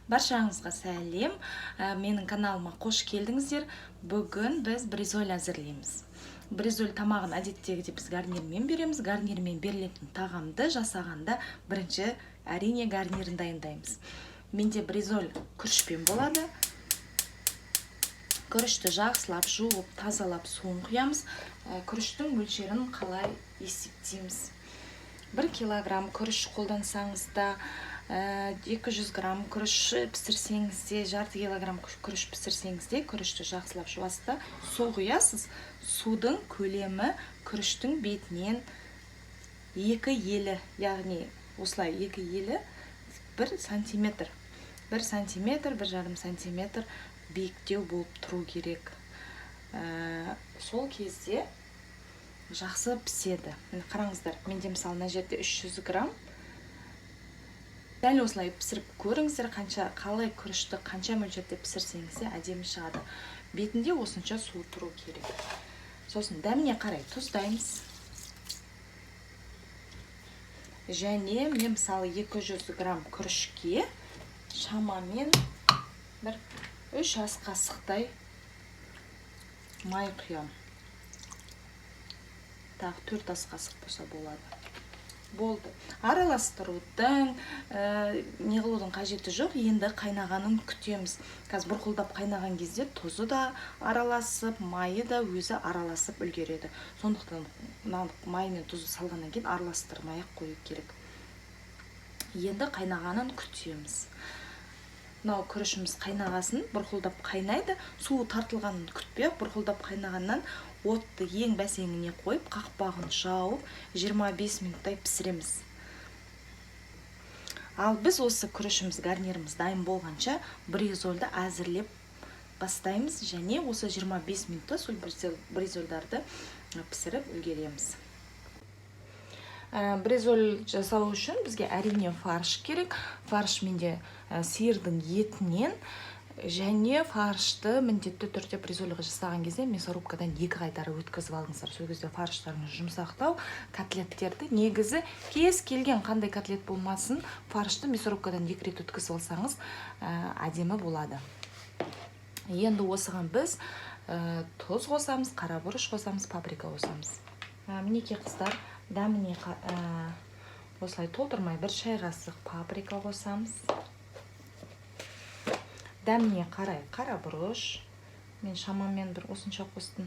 Баршаңызға сәлем. Менің каналыма қош келдіңіздер. Бүгін біз бризоль әзірлейміз. Бризоль тамағын әдеттегідей біз гарнирмен береміз. Гарнирмен берілетін тағамды жасағанда бірінші әрине гарнирін дайындаймыз. Менде бризоль күрішпен болады. Күрішті жақсылап жуып, тазалап суын құямыз. Күріштің мөлшерін қалай есептейміз? 1 килограмм күріш қолдансаңыз да, 200 грамм күріш пісірсеңіз де, жарты килограмм күріш пісірсеңіз де, күрішті жақсылап жуасыз да, су құясыз. Судың көлемі күріштің бетінен 2 елі, яғни осылай 2 елі 1 сантиметр. 1 сантиметр, 1,5 сантиметр биіктеу болып тұру керек. Сол кезде жақсы піседі. Қараңыздар, менде мысалы мына жерде 300 грамм. Дәл осылай пісіріп көріңіздер, қалай күрішті қанша мөлшерде пісірсеңіз де әдемі шығады. Бетінде осынша су тұру керек. Сосын дәміне қарай тұздаймыз. Және мен мысалы 200 грамм күрішке шамамен 3 ас қасықтай май құям. Тағы 4 ас қасық болса болады. Болды. Араластырудың, не қылудың қажеті жоқ. Енді қайнағанын күтеміз. Қазір бұрқылдап қайнаған кезде тұзы да араласып, майы да өзі араласып үлгереді. Сондықтан май мен тұзы салғаннан кейін араластырмай-ақ қою керек. Енді қайнағанын күтеміз. Мынау күрішіміз қайнағасын, бұрқылдап қайнайды. Суы тартылғанын күтпей, бұрқылдап қайнағаннан отты ең бәсеңіне қойып, қақпағын жауып, 25 минуттай пісіреміз. Ал біз осы күрішіміз, гарниріміз дайын болғанша бризольді әзірлеп бастаймыз, және осы 25 минутта сол бризольдарды пісіріп үлгереміз. Бризоль жасау үшін бізге әрине фарш керек. Фарш менде сиырдың етінен, және фаршты міндетті түрде бризольға жасаған кезде мясорубкадан 2 қайтара өткізіп алыңыздар. Сол кезде фарштарыңыз жұмсақтау, котлеттерді негізі кез келген қандай котлет болмасын, фаршты мясорубкадан 2 рет өткізіп алсаңыз әдемі болады. Енді осыған біз тұз қосамыз, қара бұрыш қосамыз, паприка қосамыз. Мінекей қыздар, дәміне осылай толтырмай 1 шай қасық паприка қосамыз. Дәміне қарай қара бұрыш. Мен шамамен бір осынша қостым.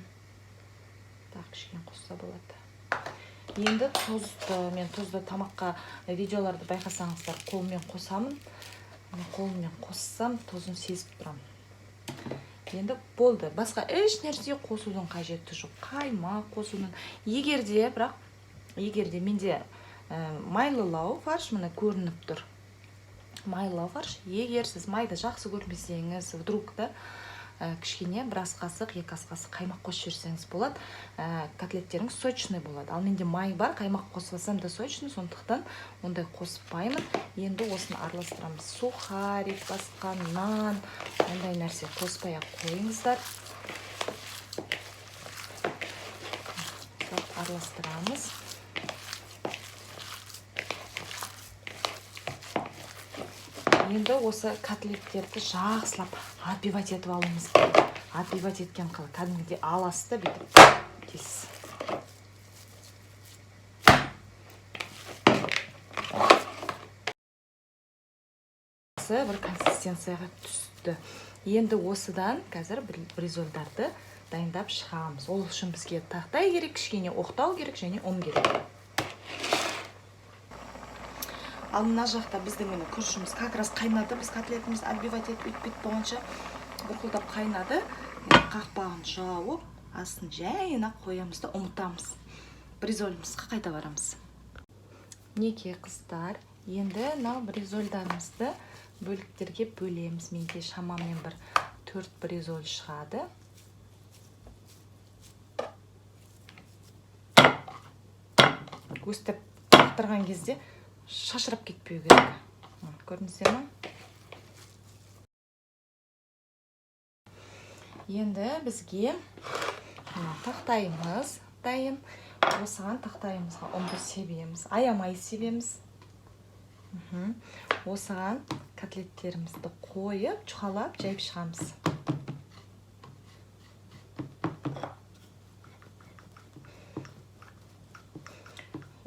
Так, кішкене қосса болады. Енді мен тұзды тамаққа видеоларды байқасаңыздар, қолмен қосамын. Қолмен қоссам, тұзын сезіп тұрам. Енді болды. Басқа еш нәрсе қосудың қажеті жоқ. Қаймақ қосудың. Егерде менде майлылау фарш міне көрініп тұр. Майлылау фарш. Егер сіз майды жақсы көрмесеңіз, вдруг да кішкене 1 ас қасық, 2 ас қасық қаймақ қосып жүрсеңіз болады. Котлеттеріңіз сочный болады. Ал менде май бар, қаймақ қосылсам да сочный, сондықтан ондай қоспаймын. Енді осыны араластырамыз. Сухарик, басқа нан, ондай нәрсе қоспай-ақ қойыңыздар. Араластырамыз. Енді осы котлеттерді жақсылап отбивать етіп алуымыз керек. Отбивать еткен қылы кәдімгідей аласты бүйтіп дейсіз. Бір консистенцияға түсті. Енді осыдан қазір бризольдарды дайындап шығамыз. Ол үшін бізге тақтай керек, кішкене оқтау керек және ұн керек. Ал мына жақта біздің күрішіміз как раз қайнады. Біз котлетіміз отбивать етіп өйтпейт болғанша бұрқылдап қайнады. Қақпағын жауып, астын жайына қоямыз да ұмытамыз. Бризольімізге қайта барамыз. Мінекей қыздар, енді бризольдарымызды бөліктерге бөлеміз. Менде шамамен 4 бризоль шығады. Өстіп қақтырған кезде шашырап кетпеу керек. Көрдіңіздер ме? Енді бізге тақтайымыз дайын. Осыған тақтайымызға ұнды себеміз. Аямай себеміз. Осыған котлеттерімізді қойып, чұқалап, жайып шығамыз.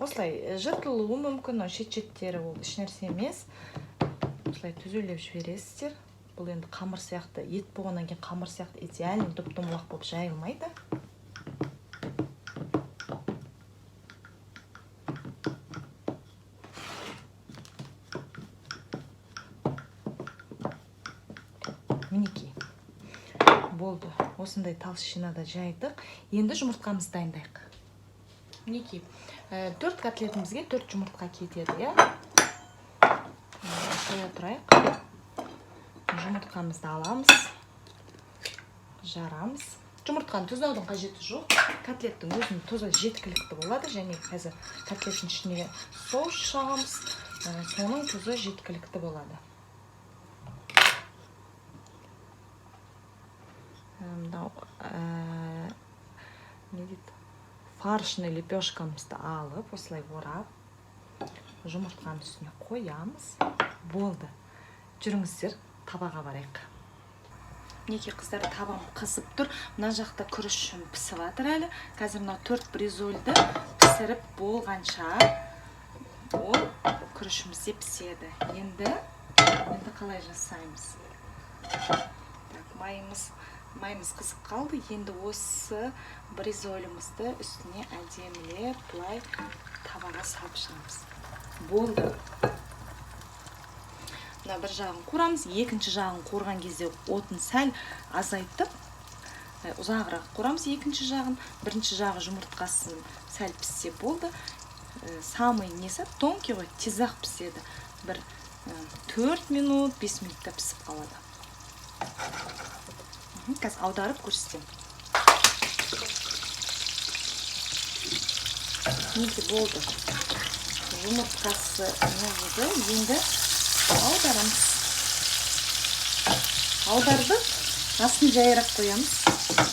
Осылай жыртылуы мүмкін, шет-шеттері ол ешнәрсе емес. Осылай түзелеп жібересіздер. Бұл енді қамыр сияқты, ет болғаннан кейін қамыр сияқты идеально доп-домалақ болып жайылмайды. Мінекей. Болды. Осындай талшынада жайдық. Енді жұмыртқамызды дайындайық. Мінекей. 4 котлетімізге 4 жұмыртқа кетеді, иә? Қоя тұрайық. Жұмыртқамызды аламыз. Жарамыз. Жұмыртқаны тұздаудың қажеті жоқ. Котлеттің өзінің тұзы жеткілікті болады. Және қазір котлеттің ішіне соус жағамыз. Соның тұзы жеткілікті болады. Фаршный лепешкамызды алып, осылай орап, жұмыртқаның үстіне қоямыз. Болды. Жүріңіздер, табаға барайық. Неке қыздар, табам қызып тұр. Мына жақта күрішім пісіп жатыр әлі. Қазір мына 4 бризольді пісіріп болғанша ол күрішімізде піседі. Енді қалай жасаймыз? Майымыз қызып қалды. Енді осы бризолімізді үстіне әдемілеп бұлай табаға салып шығамыз. Болды. Мына бір жағын қуырамыз, екінші жағын қуырған кезде отын сәл азайтып, ұзағырақ қуырамыз екінші жағын. Бірінші жағы жұмыртқасын сәл піссе болды. Самый несі тонкий ғой, тез-ақ піседі. Бір 4 минут, 5 минутта пісіп қалады. Қазір аударып көрсетем. Неге болды. Жұмыртқасы нұғыды, енді аударамыз. Аудардық, асын жайырақ қоямыз.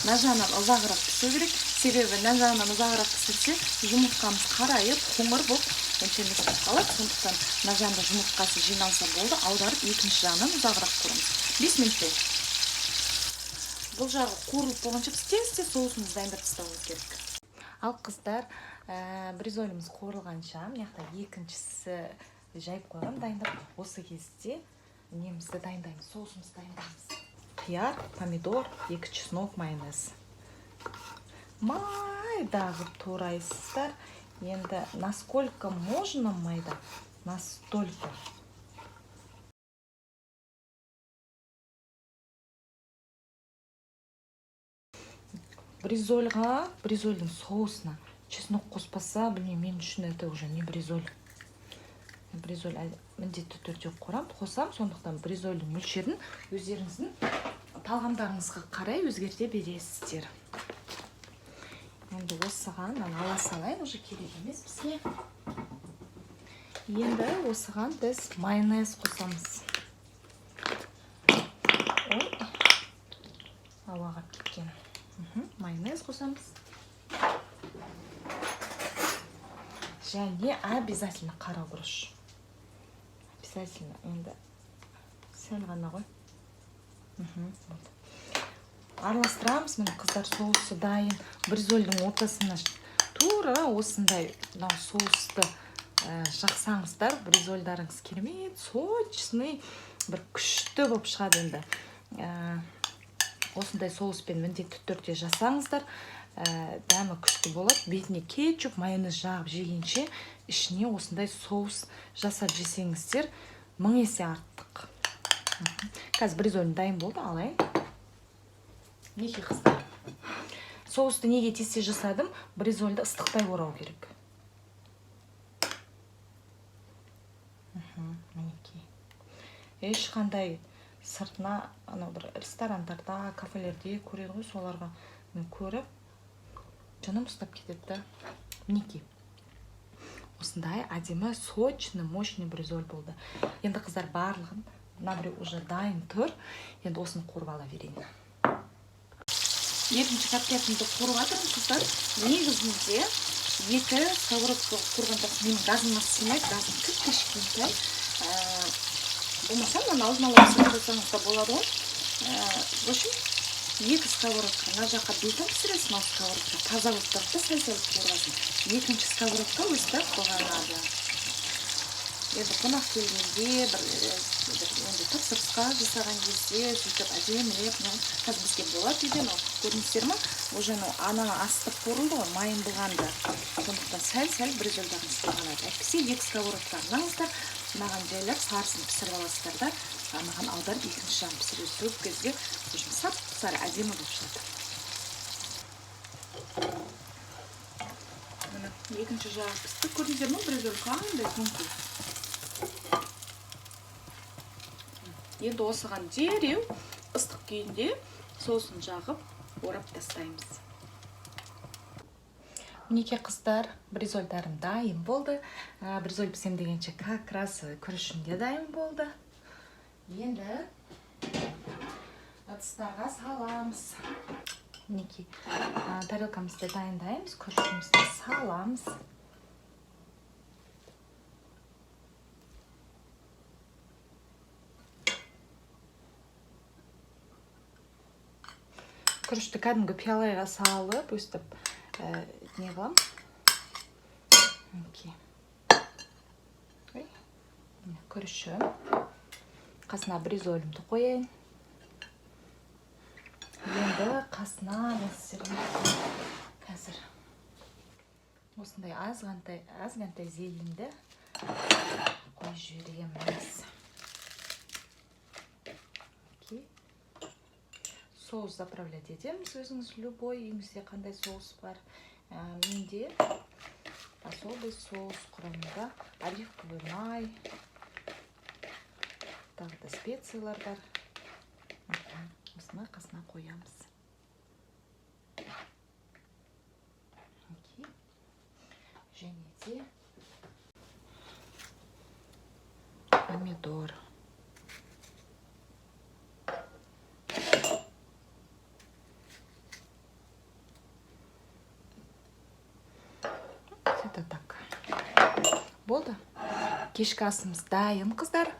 Мына жағынан ұзағырақ пісу керек. Себебі мына жағынан ұзағырақ пісірсе, жұмыртқамыз қарайып, қоңыр болып өншелесіп қалады. Сондықтан мына жағында жұмыртқасы жиналса болды, аударып екінші жағынан ұзағырақ қоямыз. 5 минуттай. Бұл жағы қуырылып болғанша біз тез-тез соусымызды дайындап тастауымыз керек. Ал қыздар, бризоліміз қуырылғанша, мынаяқта екіншісі жайып қойғам, дайындап. Осы кезде немізді дайындаймыз, соусымызды дайындаймыз. Қияр, помидор, 2 чеснок, майонез. Майдағы турайсыздар. Енді насколько можно майда, настолько. Бризольдің соусына чеснок қоспаса, білмеймін, мен үшін это уже не бризоль. Бризоль міндетті түрде қосам, сондықтан бризольдің мөлшерін өздеріңіздің талғамдарыңызға қарай өзгерте бересіздер. Енді осыған ала салайын, уже керек емес бізге. Енді осыған біз майонез қосамыз. Ой, ауаға кеткен. Майонез қосамыз. Және обязательно қара бұрыш. Обязательно. Енді сәл ғана ғой. Араластырамыз. Міне қыздар, соусы дайын. Бризольдің ортасына тура осындай соусты жақсаңыздар. Бризольдарыңыз керемет, сочный, бір күшті болып шығады енді. Осындай соуспен міндетті түрде жасаңыздар. Дәмі күшті болады. Бетіне кетчуп, майонез жағып жегенше, ішіне осындай соус жасап жесеңіздер, 1000 есе артық. Қазір бризоль дайын болды, алайын. Неге қыздар? Соусты неге тез жасадым? Бризольді ыстықтай орау керек. Ешқандай сыртына, бір ресторандарда, кафелерде көреді ғой, соларға мен көріп, жаным ұстап кетеді. Мінекей. Осындай әдемі, сочный, мощный бризоль болды. Енді қыздар барлығын, мына біреу уже дайын тұр. Енді осыны қуырып ала берейін. Екінші котлетімді қуырып жатырмын, қыздар. Негізінде 2 сковородка қуырғанда менің газыма сыймайды, газым кішкентай. болмаса мынаны алдын ала пісіріп қойсаңыз да болады ғой. В общем, 2 сковородка. Мына жаққа бетін пісіресің, мына сковородка таза болып тұрады да, сәл-сәл қуырасың. Екінші сковородка өстіп қойғанады. Енді қонақ келгенде, енді тапсырысқа жасаған кезде, сөйтіп әдемілеп, қазір бізге болады үйде, көрдіңіздер ме? Уже ана асты қуырылды ғой, майын бұлғанды. Сондықтан сәл-сәл бризольдарын істеғанады. Әйтпесе 2 сковородка алыңыздар, маған жайлап сарысын пісіріп аласыздар да, маған аударып екінші жағын пісіресіз. Сол кезде сап-сары әдемі болып шығады. Екінші жағы пісті. Көрдіңіздер ме, бризоль қандай тонкий. Енді осыған дереу ыстық күйінде соусын жағып, орап тастаймыз. Мінекей қыздар, бризольдарым дайын болды. Бризоль пісем дегенше как раз күрішім де дайын болды. Енді ыдыстарға саламыз. Мінекей тарелкамызды дайындаймыз, күрішімізді саламыз. Күрішті кәдімгі пиалайға салып, өстіп не қылам. Күрішім. Қасына бризолімді қояйын. Енді қасына қазір осындай азғантай зеленді қойып жібереміз. Соус заправлять етеміз, өзіңіз любой, үйіңізде қандай соус бар. Менде особый соус құрамында оливковый май, тағы да специялар бар. Осыны қасына қоямыз. Және де помидор. Это так. Болды. Кешкі асымыз дайын, қыздар.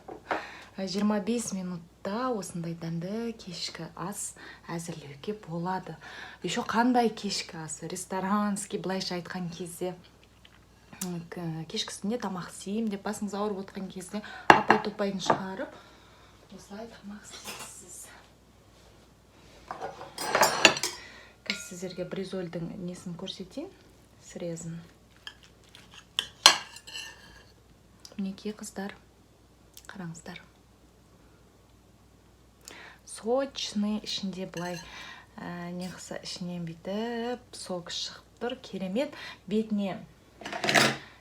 25 минутта осындай дәмді кешкі ас әзірлеуге болады. Еще қандай кешкі ас? Ресторанский, былайша айтқан кезде, кешкісінде тамақ істеймін деп басыңыз ауырып отырған кезде апай-топайын шығарып, осылай тамақ істейсіз. Қазір сіздерге бризольдің несін көрсетейін, срезін. Мінекей қыздар, қараңыздар. Сочный, ішінде былай неғысы ішінен бүйтіп, сок шығып тұр, керемет. Бетіне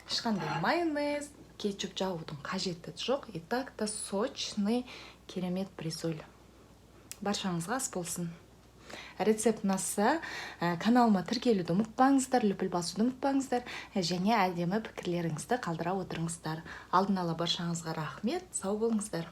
ешқандай майонез, кетчуп жағудың қажеті жоқ. И так та сочный, керемет бризоль. Баршаңызға ас болсын. Рецепт ұнаса, каналыма тіркелуді ұмытпаңыздар, лүпіл басуды ұмытпаңыздар, және әдемі пікірлеріңізді қалдыра отырыңыздар. Алдын ала баршаңызға рахмет, сау болыңыздар.